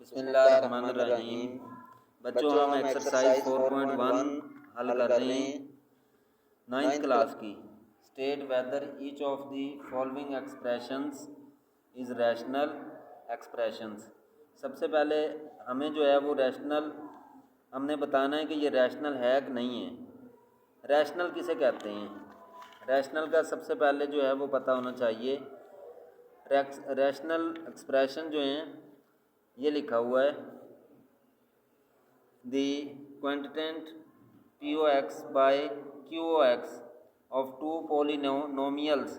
बिस्मिल्लाहिर्रहमानिर्रहीम। बच्चों, हम एक्सरसाइज 4.1 हल कर रहे हैं 9th क्लास की। State whether each of the following expressions is rational expressions. सबसे पहले हमें जो है वो रैशनल हमने बताना है कि ये रैशनल है कि नहीं है। रैशनल किसे कहते हैं? रैशनल का सबसे पहले जो है वो पता होना चाहिए। रैशनल एक्सप्रेशन जो हैं ये लिखा हुआ है, the quotient P of X by Q of X of two polynomials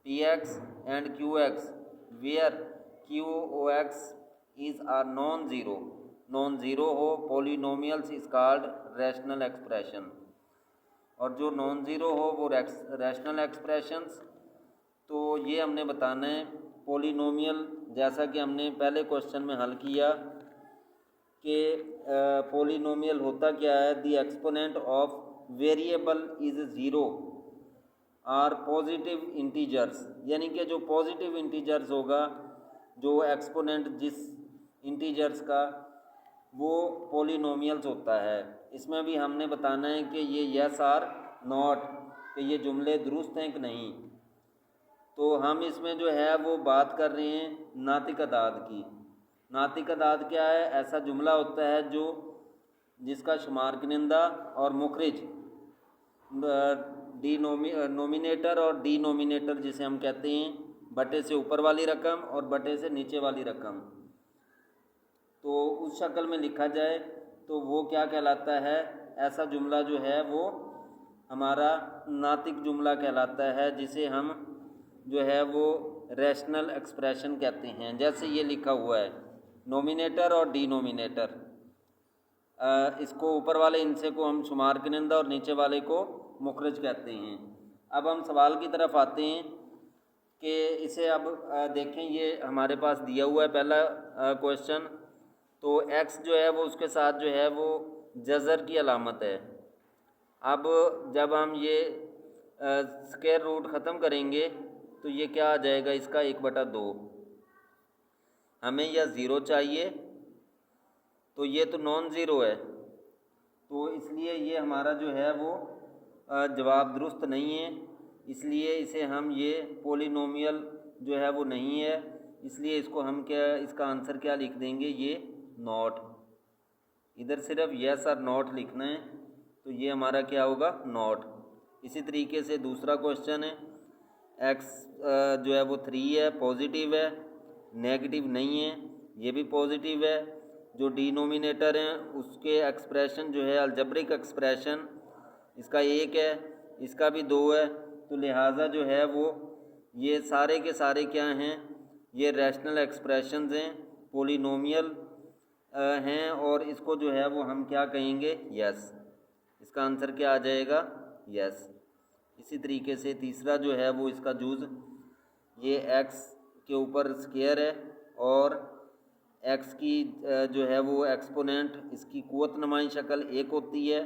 P X and Q X where Q of X is are non zero हो polynomials is called rational expression. और जो non zero हो वो rational expressions. तो ये हमने बताना है पोलिनोमियल, जैसा कि हमने पहले क्वेश्चन में हल किया कि पोलिनोमियल होता क्या है। The exponent of variable is zero are positive integers, यानी कि जो पॉजिटिव इंटीजर्स होगा, जो एक्सपोनेंट जिस इंटीजर्स का, वो पोलिनोमियल्स होता है। इसमें भी हमने बताना है कि ये यस आर नॉट, कि ये जुमले दुरुस्त हैं कि नहीं। तो हम इसमें जो है वो बात कर रहे हैं नातिक अदाद की। नातिक अदाद क्या है? ऐसा जुमला होता है जो जिसका शुमार कुनिंदा और मुखरिज नोमिनेटर और डिनोमिनेटर जिसे हम कहते हैं, बटे से ऊपर वाली रकम और बटे से नीचे वाली रकम, तो उस शक्ल में लिखा जाए तो वो क्या कहलाता है? ऐसा जुमला जो है वो हमारा नातिक जुमला कहलाता है, जिसे हम जो है वो रैशनल एक्सप्रेशन कहते हैं। जैसे ये लिखा हुआ है नोमिनेटर और डिनोमिनेटर, इसको ऊपर वाले इनसे को हम शुमार कुनिंदा और नीचे वाले को मुखरज कहते हैं। अब हम सवाल की तरफ आते हैं कि इसे अब देखें, ये हमारे पास दिया हुआ है पहला क्वेश्चन। तो x जो है वो उसके साथ जो है वो जज़र की अलामत है। अब जब हम ये स्क्वायर रूट ख़त्म करेंगे तो ये क्या आ जाएगा? इसका 1/2। हमें यह ज़ीरो चाहिए, तो ये तो नॉन ज़ीरो है, तो इसलिए ये हमारा जो है वो जवाब दुरुस्त नहीं है। इसलिए इसे हम ये पोलिनोमियल जो है वो नहीं है, इसलिए इसको हम क्या, इसका आंसर क्या लिख देंगे? ये नॉट। इधर सिर्फ यस और नॉट लिखना है, तो ये हमारा क्या होगा? नॉट। इसी तरीके से दूसरा क्वेश्चन है, एक्स जो है वो 3 है, पॉजिटिव है, नेगेटिव नहीं है, ये भी पॉजिटिव है। जो डिनोमिनेटर हैं उसके एक्सप्रेशन जो है अलजब्रिक एक्सप्रेशन, इसका 1 है, इसका भी 2 है, तो लिहाजा जो है वो ये सारे के सारे क्या हैं? ये रैशनल एक्सप्रेशंस हैं, पोलिनोमियल हैं, और इसको जो है वो हम क्या कहेंगे? यस। इसका आंसर क्या आ जाएगा? यस। इसी तरीके से तीसरा जो है वो इसका जुज़, ये x के ऊपर स्क्वायर है और x की जो है वो एक्सपोनेंट, इसकी कुव्वत नुमाई शक्ल 1 होती है,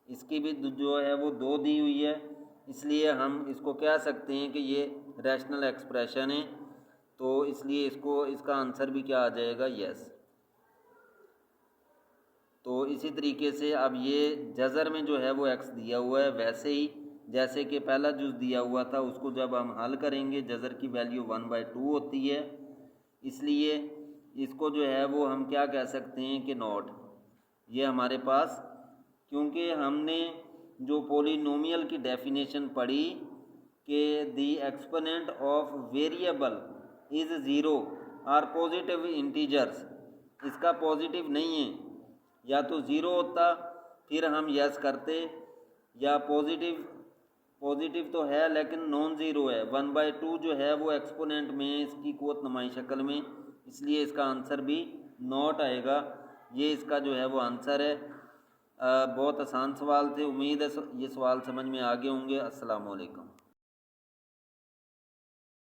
इसकी भी जो है वो 2 दी हुई है, इसलिए हम इसको कह सकते हैं कि ये रैशनल एक्सप्रेशन है। तो इसलिए इसका आंसर भी क्या आ जाएगा? यस। तो इसी तरीके से अब ये जज़र में जो है वो x दिया हुआ है, वैसे ही जैसे कि पहला जुज़ दिया हुआ था, उसको जब हम हल करेंगे जज़र की वैल्यू 1/2 होती है, इसलिए इसको जो है वो हम क्या कह सकते हैं कि नॉट। ये हमारे पास, क्योंकि हमने जो पोलिनोमियल की डेफिनेशन पढ़ी कि the exponent of variable is zero are positive integers, इसका पॉजिटिव नहीं है, या तो ज़ीरो होता फिर हम यस करते, या पॉजिटिव तो है लेकिन नॉन ज़ीरो है, 1/2 जो है वो एक्सपोनेंट में इसकी कुव्वत नुमाई शक्ल में, इसलिए इसका आंसर भी नॉट आएगा। ये इसका जो है वो आंसर है। बहुत आसान सवाल थे, उम्मीद है ये सवाल समझ में आ गए होंगे। अस्सलाम वालेकुम।